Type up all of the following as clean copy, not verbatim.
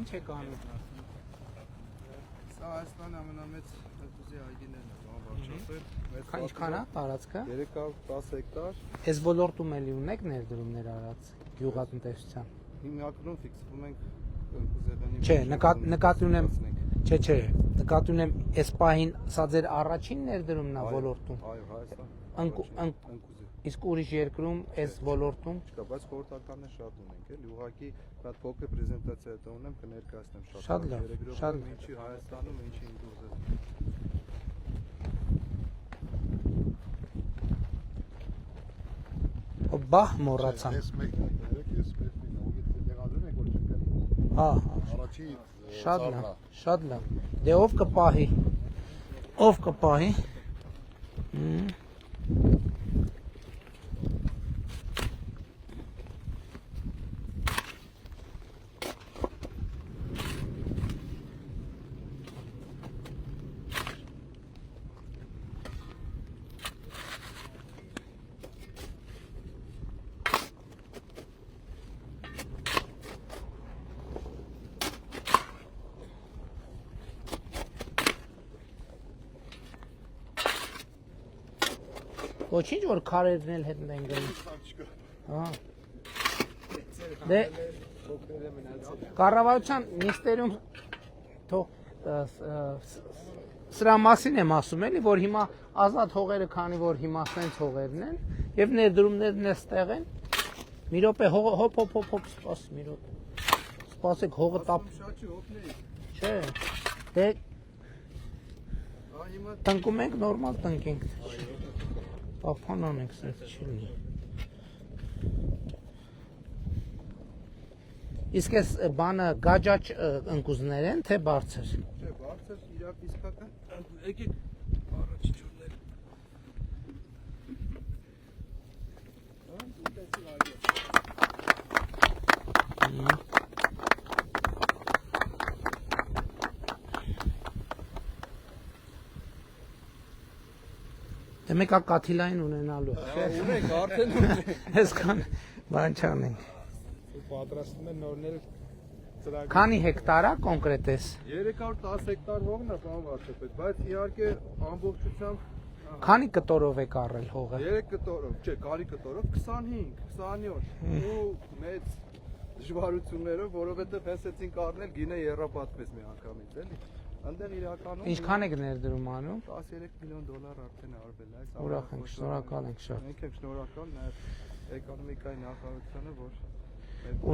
Ինչ է կանում։ Սա Հայաստանի ամենամեծ հետուզի այգիներն է, բան վարչապետ։ Ինչքան է տարածքը։ 310 հեկտար։ Այս ոլորտում էլի ունեք ներդրումներ արած գյուղատնտեսության։ Հիմնականում ֆիքսվում ենք ընկուզեղանի։ Չէ, նկատի ունեմ, չէ, նկատի ունեմ այս պահին սա ձեր առաջին ներդրումն է ոլորտում։ Այո, Հայաստան։ Իսկ ուրիշ երկրում այս ոլորտում չկա, բայց խորհրդականներ շատ ունենք, էլի ուղղակի շատ փոքր պրեզենտացիա հետո ունեմ կներկայացնեմ շատ լավ, շատ լավ։ Ինչի Հայաստանում, ինչի ինքուզը։ Բահ մոռացա։ Ես մեկն եմ, ես մեկն եմ, ուղղակի տեղադրում եք որ չկա։ Հա, Առաջի շատ լավ, շատ լավ։ Դե ով կպահի։ Ով կպահի։ Ոչինչ որ քարերն էլ հետ են գնում։ Հա։ Դե կառավարության նիստերում թող սրա մասին եմ ասում էլի, որ հիմա ազատ հողերը, քանի որ հիմա սենց հողերն են, եւ ներդրումներն էստեղ են։ Մի րոպե հոп, սպաս մի րոպե։ Սպասեք հողը տապ։ Չէ։ Դե տնկում ենք նորմալ տնկենք։ Պապան անենք, սենց չի լինի։ Իսկ այս բանը գաջաճ ընկուզներ են, թե բարձր։ Չէ, բարձր իրակ իսկական։ Եկեք առաջի ջուրներ։ Դե մեկա կաթիլային ունենալու։ Ունենք, արդեն ունենք։ Այսքան բան չանենք։ Պատրաստում են նորներ ծրագիր։ Քանի հեկտար է կոնկրետ էս։ 310 հեկտար հողն է, պարոն վարչապետ, բայց իհարկե ամբողջությամբ Քանի կտորով եք առել հողը։ 3 կտորով, չէ, կարի կտորով 25, 27 ու մեծ դժվարություններով, որովհետև հեսեցինք առնել գինե երրապատվեց մի անգամից, էլի։ Այնտեղ իրականում Ինչքան եք ներդրում անում։ 13 միլիոն դոլար արդեն արվել է, այս Ուրախ ենք, շնորհակալ ենք շատ։ Մենք ենք շնորհակալ նաև էկոնոմիկայի նախարարությանը, որ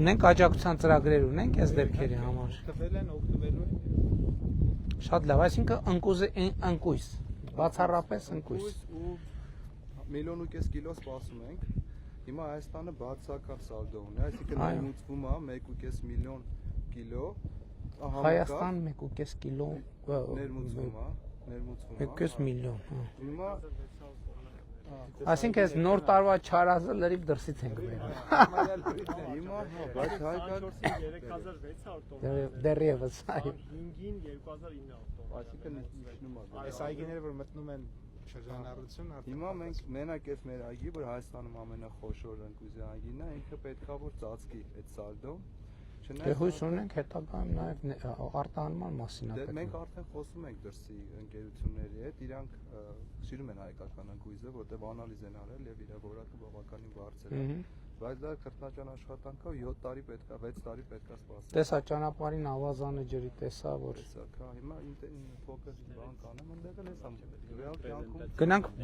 Ունենք աջակցության ծրագրեր ունենք այս դեպքերի համար։ Տվել են, օգտվելու են։ Շատ լավ, այսինքն ընկույզ, բացառապես ընկույզ։ ու 1.5 միլիոն կիլո սպասում ենք։ Հիմա Հայաստանը բացական սալդո ունի, այսինքն ներմուծվում է 1.5 միլիոն կիլո։ Հայաստան 1.5 կիլո ներմուծվում է, 1.5 միլիոն։ Հիմա Այսինքն այս նոր տարվա չարազը լրիվ դրսից ենք բերում։ հիմա բայց հայկական 3600 Դեռևս, այո։ 5-ին 2900 այսինքն իջնում է։ Այս այգիները որ մտնում են շրջանառություն Հիմա մենք մենակ այս մեր այգի, որ Հայաստանում ամենախոշոր ընկույզի այգին է, ինքը պետքա որ ծածկի այդ սալդոն։ Դե հույս ունենք հետագայում նաև արտահանման մասին Դե մենք արդեն խոսում ենք դրսի ընկերությունների հետ, իրանք սիրում են հայկական ընկույզը, որտեղ անալիզ են արել եւ իր որակը բավականին բարձր է։ Բայց դա քրտնաջան աշխատանքա 7 տարի պետքա, 6 տարի պետքա սպասել։ Տեսա ճանապարհին ավազանը ջրի տեսա, որ հիմա փոքր բան կանեմ, այնտեղ էլ էս ամ ռեալ կյանքում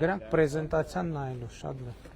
գնանք պրեզենտացիան նայելու, շատ լավ։